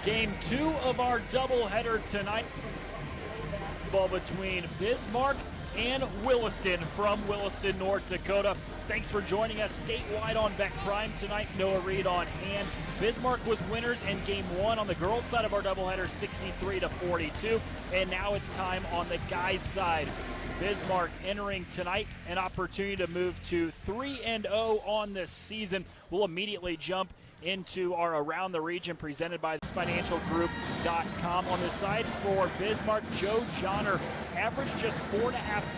Game 2 of our doubleheader tonight. Ball between Bismarck and Williston from Williston, North Dakota. Thanks for joining us statewide on BEK Prime tonight. Noah Reed on hand. Bismarck was winners in Game 1 on the girls' side of our doubleheader, 63-42. And now it's time on the guys' side. Bismarck entering tonight an opportunity to move to 3-0 on this season. We'll immediately jump into our Around the Region presented by financialgroup.com. On the side for Bismarck, Joe Johnner averaged just 4.5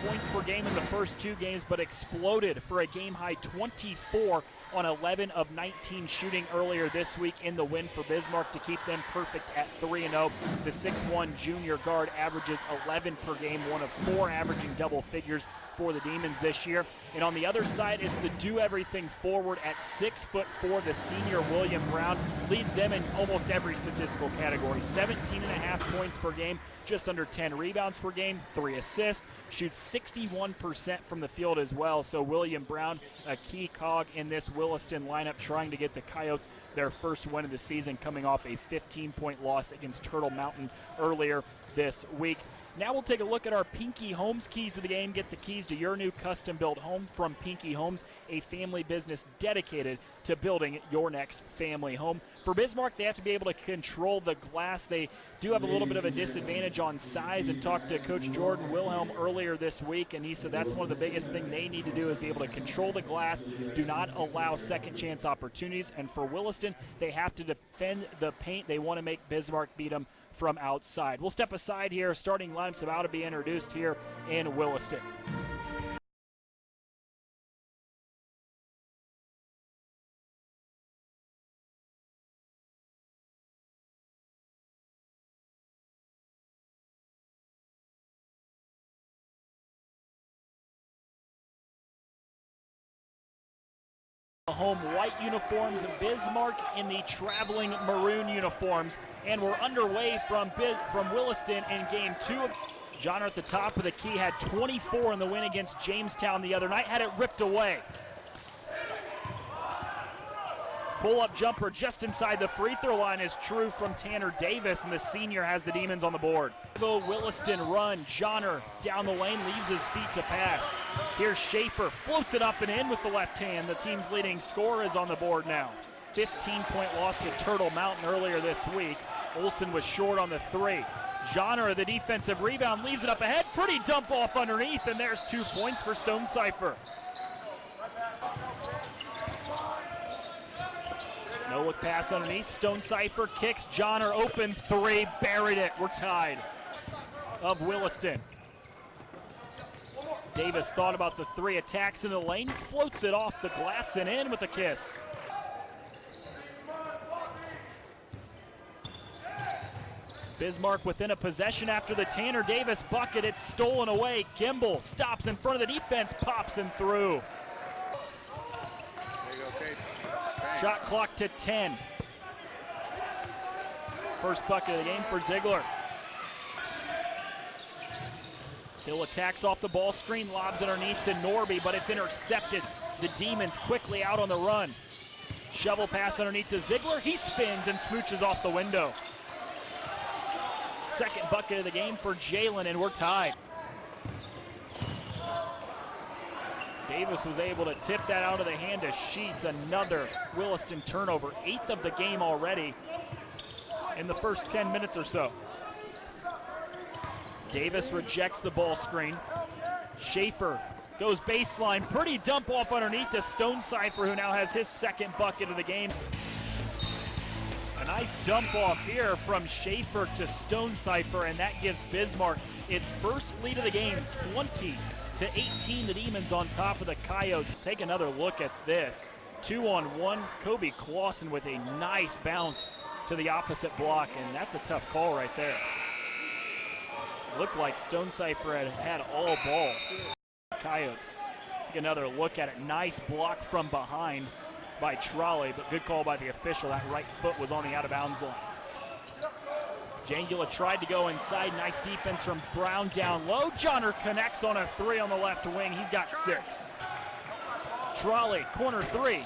points per game in the first 2 games, but exploded for a game-high 24 on 11 of 19 shooting earlier this week in the win for Bismarck to keep them perfect at 3-0. The 6'1" junior guard averages 11 per game, one of 4 averaging double figures for the Demons this year. And on the other side, it's the do-everything forward at 6'4", the senior William Brown leads them in almost every statistical category. 17.5 points per game, just under 10 rebounds per game, 3 assists, shoots 61% from the field as well. So William Brown, a key cog in this Williston lineup, trying to get the Coyotes their first win of the season, coming off a 15-point loss against Turtle Mountain earlier this week. Now we'll take a look at our Pinky Homes keys to the game. Get the keys to your new custom-built home from Pinky Homes, a family business dedicated to building your next family home. For Bismarck, they have to be able to control the glass. They do have a little bit of a disadvantage on size, and talked to Coach Jordan Wilhelm earlier this week, and he said that's one of the biggest things they need to do is be able to control the glass, do not allow second chance opportunities. And for Williston, they have to defend the paint. They want to make Bismarck beat them from outside. We'll step aside here. Starting lineup's about to be introduced here in Williston. Home white uniforms, Bismarck in the traveling maroon uniforms, and we're underway from Williston in Game 2. Johnner at the top of the key had 24 in the win against Jamestown the other night, had it ripped away. Pull-up jumper just inside the free throw line is true from Tanner Davis, and the senior has the Demons on the board. Williston run, Johnner down the lane, leaves his feet to pass. Here's Schaefer, floats it up and in with the left hand. The team's leading scorer is on the board now. 15-point loss to Turtle Mountain earlier this week. Olsen was short on the 3. Johnner, the defensive rebound, leaves it up ahead. Pretty dump off underneath, and there's 2 points for Stonecipher. No look pass underneath. Stonecipher kicks. Johnner open 3, buried it. We're tied. Of Williston. Davis thought about the 3, attacks in the lane, floats it off the glass and in with a kiss. Bismarck within a possession after the Tanner Davis bucket. It's stolen away. Kimball stops in front of the defense, pops and through. Shot clock to 10. First bucket of the game for Ziegler. Hill attacks off the ball screen, lobs underneath to Norby, but it's intercepted. The Demons quickly out on the run. Shovel pass underneath to Ziegler. He spins and smooches off the window. Second bucket of the game for Jalen, and we're tied. Davis was able to tip that out of the hand of Sheets. Another Williston turnover, 8th of the game already in the first 10 minutes or so. Davis rejects the ball screen. Schaefer goes baseline, pretty dump off underneath to Stonecipher, who now has his second bucket of the game. A nice dump off here from Schaefer to Stonecipher, and that gives Bismarck its first lead of the game, 20-18. The Demons on top of the Coyotes. Take another look at this. 2-on-1, Kobe Clausen with a nice bounce to the opposite block, and that's a tough call right there. Looked like Stonecipher had all ball. Coyotes. Take another look at it. Nice block from behind by Trolley, but good call by the official. That right foot was on the out-of-bounds line. Jangula tried to go inside. Nice defense from Brown down low. Johnner connects on a 3 on the left wing. He's got 6. Trolley, corner 3.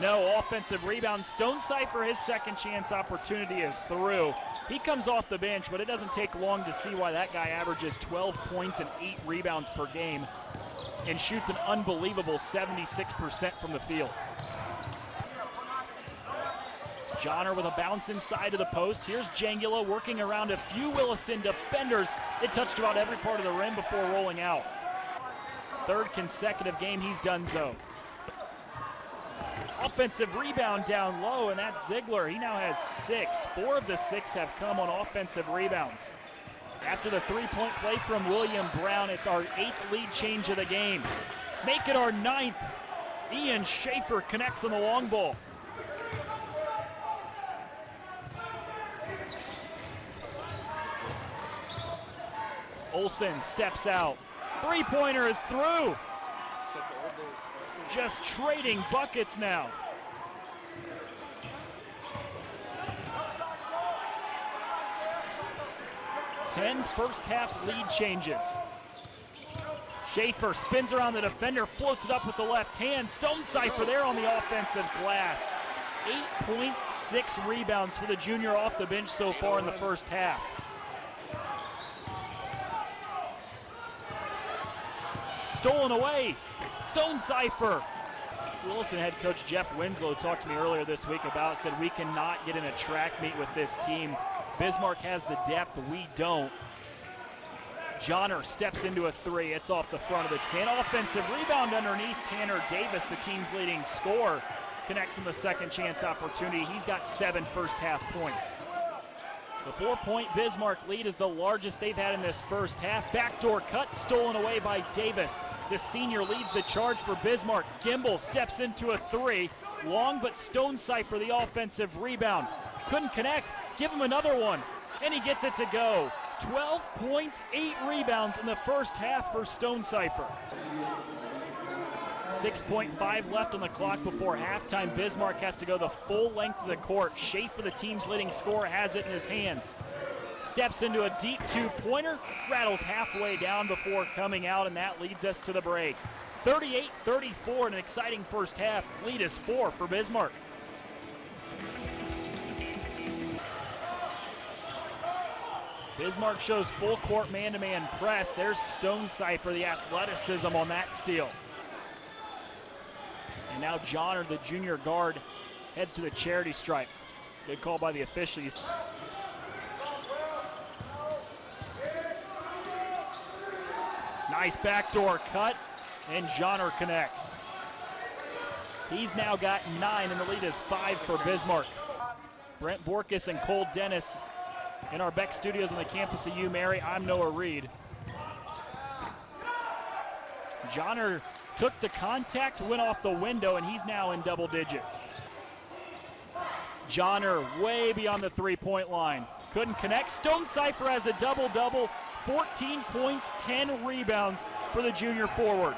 No offensive rebound. Stonecipher, his second chance opportunity is through. He comes off the bench, but it doesn't take long to see why that guy averages 12 points and 8 rebounds per game and shoots an unbelievable 76% from the field. Johnner with a bounce inside of the post. Here's Jangula working around a few Williston defenders. It touched about every part of the rim before rolling out. Third consecutive game he's done so. Offensive rebound down low, and that's Ziegler. He now has 6. 4 of the 6 have come on offensive rebounds. After the three-point play from William Brown, it's our 8th lead change of the game. Make it our 9th. Ian Schaefer connects on the long ball. Olsen steps out. Three-pointer is through. Just trading buckets now. 10 first-half lead changes. Schaefer spins around the defender, floats it up with the left hand. Stonecipher there on the offensive glass. 8 points, 6 rebounds for the junior off the bench so far in the first half. Stolen away. Stonecipher. Williston head coach Jeff Winslow talked to me earlier this week about, said we cannot get in a track meet with this team. Bismarck has the depth, we don't. Johnner steps into a 3. It's off the front of the 10. Offensive rebound underneath. Tanner Davis, the team's leading scorer, connects on the second chance opportunity. He's got 7 first-half points. The 4-point Bismarck lead is the largest they've had in this first half. Backdoor cut stolen away by Davis. The senior leads the charge for Bismarck. Gimbel steps into a 3. Long, but Stonecipher the offensive rebound. Couldn't connect. Give him another one. And he gets it to go. 12 points, 8 rebounds in the first half for Stonecipher. 6.5 left on the clock before halftime. Bismarck has to go the full length of the court. Schaefer, the team's leading scorer, has it in his hands. Steps into a deep 2-pointer, rattles halfway down before coming out, and that leads us to the break. 38-34 in an exciting first half. Lead is 4 for Bismarck. Bismarck shows full court man-to-man press. There's Stonecipher, the athleticism on that steal. And now Johnner, the junior guard, heads to the charity stripe. Good call by the officials. Nice backdoor cut, and Johnner connects. He's now got 9, and the lead is 5 for Bismarck. Brent Borkus and Cole Dennis in our BEK studios on the campus of UMary. I'm Noah Reed. Johnner took the contact, went off the window, and he's now in double digits. Johnner way beyond the three-point line. Couldn't connect. Stonecipher has a double-double, 14 points, 10 rebounds for the junior forward.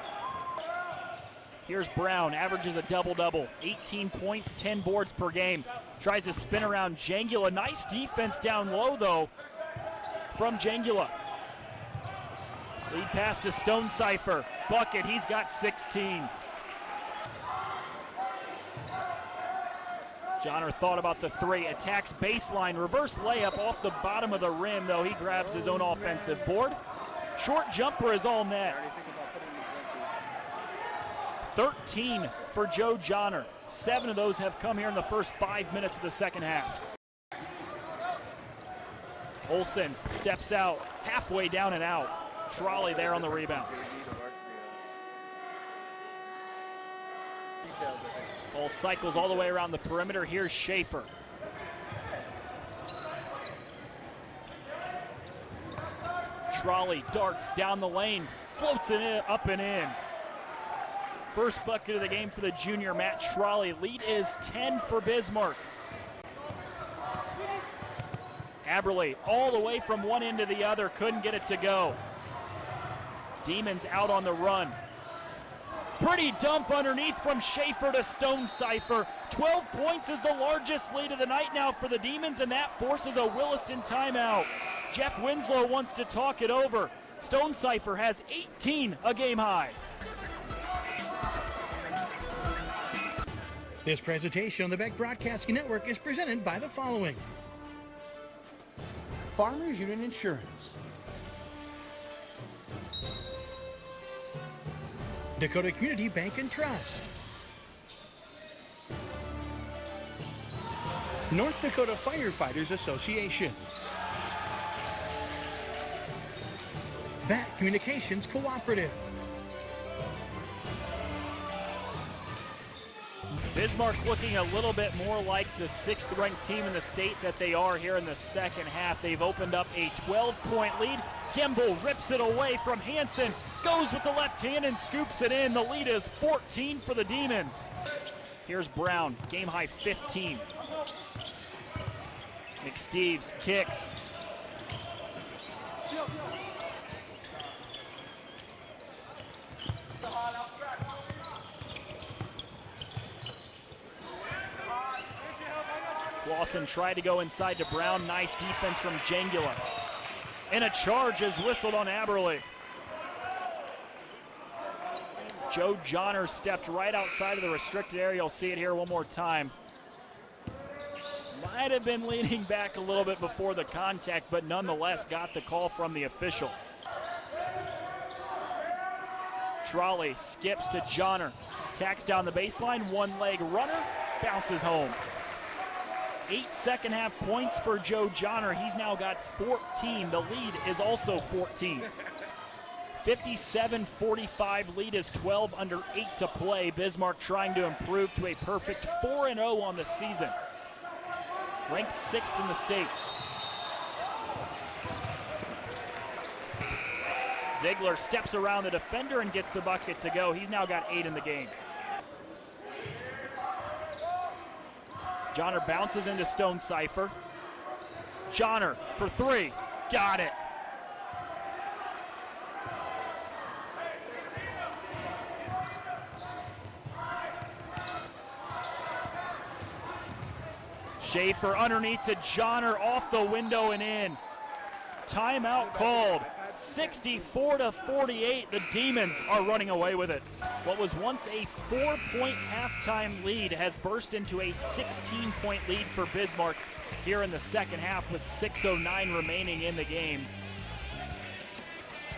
Here's Brown, averages a double-double, 18 points, 10 boards per game. Tries to spin around Jangula. Nice defense down low, though, from Jangula. Lead pass to Stonecipher. Bucket, he's got 16. Johnner thought about the 3, attacks baseline, reverse layup off the bottom of the rim, though he grabs his own offensive board. Short jumper is all net. 13 for Joe Johnner. 7 of those have come here in the first 5 minutes of the second half. Olsen steps out, halfway down and out. Trolley there on the rebound. Ball cycles all the way around the perimeter. Here's Schaefer. Trolley darts down the lane, floats it in, up and in. First bucket of the game for the junior Matt Trolley. Lead is 10 for Bismarck. Aberle all the way from one end to the other, couldn't get it to go. Demons out on the run. Pretty dump underneath from Schaefer to Stonecipher. 12 points is the largest lead of the night now for the Demons, and that forces a Williston timeout. Jeff Winslow wants to talk it over. Stonecipher has 18, a game high. This presentation on the BEK Broadcasting Network is presented by the following: Farmers Union Insurance, Dakota Community Bank and Trust, North Dakota Firefighters Association, BAT Communications Cooperative, Bismarck looking a little bit more like the 6th ranked team in the state that they are here in the second half. They've opened up a 12-point lead. Gimbel rips it away from Hansen, goes with the left hand and scoops it in. The lead is 14 for the Demons. Here's Brown, game high 15. McSteeves kicks. Lawson tried to go inside to Brown. Nice defense from Jangula. And a charge is whistled on Aberle. Joe Johnner stepped right outside of the restricted area. You'll see it here one more time. Might have been leaning back a little bit before the contact, but nonetheless got the call from the official. Trolley skips to Johnner. Tacks down the baseline, one-leg runner, bounces home. 8 second half points for Joe Johnner. He's now got 14. The lead is also 14. 57-45 lead is 12 under 8 to play. Bismarck trying to improve to a perfect 4-0 on the season. Ranked 6th in the state. Ziegler steps around the defender and gets the bucket to go. He's now got 8 in the game. Johnner bounces into Stone Cipher. Johnner for 3, got it. Schaefer underneath to Johnner, off the window and in. Timeout called. 64-48, the Demons are running away with it. What was once a 4-point halftime lead has burst into a 16-point lead for Bismarck here in the second half with 6:09 remaining in the game.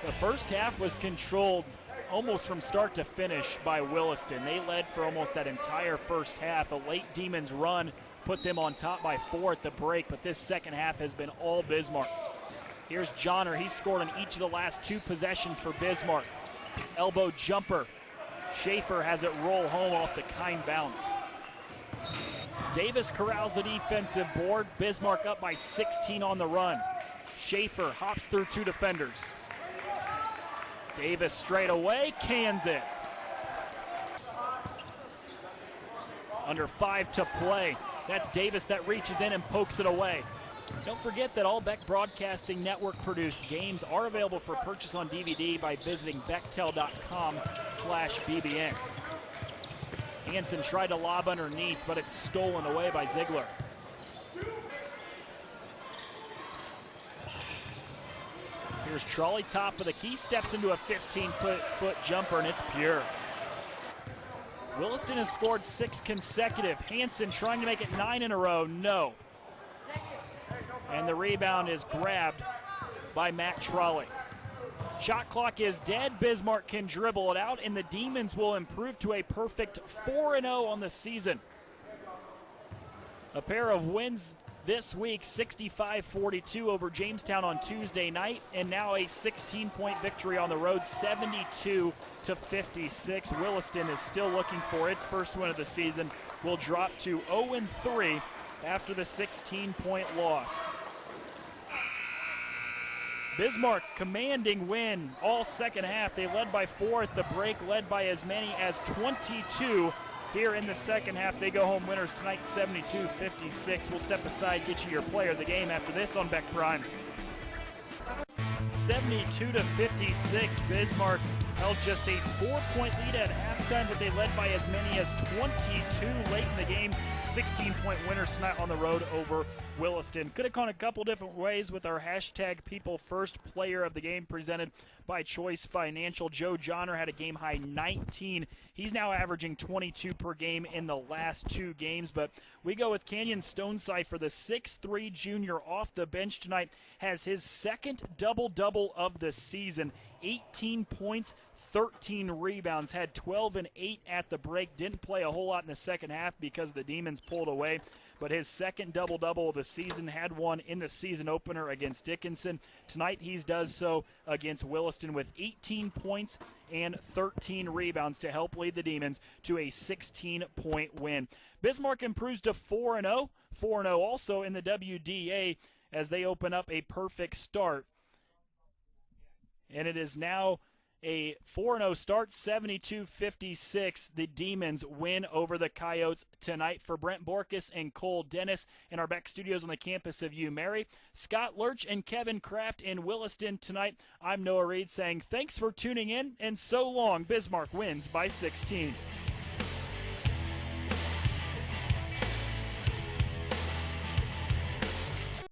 The first half was controlled almost from start to finish by Williston. They led for almost that entire first half. A late Demons run put them on top by 4 at the break, but this second half has been all Bismarck. Here's Johnner. He's scored on each of the last 2 possessions for Bismarck. Elbow jumper. Schaefer has it roll home off the kind bounce. Davis corrals the defensive board. Bismarck up by 16 on the run. Schaefer hops through 2 defenders. Davis straight away, cans it. Under 5 to play. That's Davis that reaches in and pokes it away. Don't forget that all BEK Broadcasting Network produced games are available for purchase on DVD by visiting bektel.com/BBN. Hansen tried to lob underneath, but it's stolen away by Ziegler. Here's Trolley, top of the key, steps into a 15-foot jumper, and it's pure. Williston has scored 6 consecutive. Hansen trying to make it 9 in a row, no. And the rebound is grabbed by Matt Trolley. Shot clock is dead. Bismarck can dribble it out, and the Demons will improve to a perfect 4-0 on the season. A pair of wins this week, 65-42 over Jamestown on Tuesday night, and now a 16-point victory on the road, 72-56. Williston is still looking for its first win of the season. Will drop to 0-3 after the 16-point loss. Bismarck commanding win all second half. They led by 4 at the break, led by as many as 22 here in the second half. They go home winners tonight, 72-56. We'll step aside, get you your player of the game after this on BEK Prime. 72-56, Bismarck held just a 4-point lead at halftime, but they led by as many as 22 late in the game. 16-point winners tonight on the road over Williston. Could have gone a couple different ways with our hashtag People First player of the game presented by Choice Financial. Joe Johnner had a game-high 19. He's now averaging 22 per game in the last 2 games. But we go with Canyon Stoneside for the 6'3 junior off the bench tonight. Has his second double-double of the season. 18 points, 13 rebounds, had 12 and 8 at the break. Didn't play a whole lot in the second half because the Demons pulled away. But his second double-double of the season, had one in the season opener against Dickinson. Tonight he does so against Williston with 18 points and 13 rebounds to help lead the Demons to a 16-point win. Bismarck improves to 4-0. 4-0 also in the WDA as they open up a perfect start. And it is now a 4-0 start, 72-56. The Demons win over the Coyotes tonight. For Brent Borkus and Cole Dennis in our BEK studios on the campus of UMary, Scott Lurch and Kevin Kraft in Williston tonight, I'm Noah Reed saying thanks for tuning in, and so long. Bismarck wins by 16.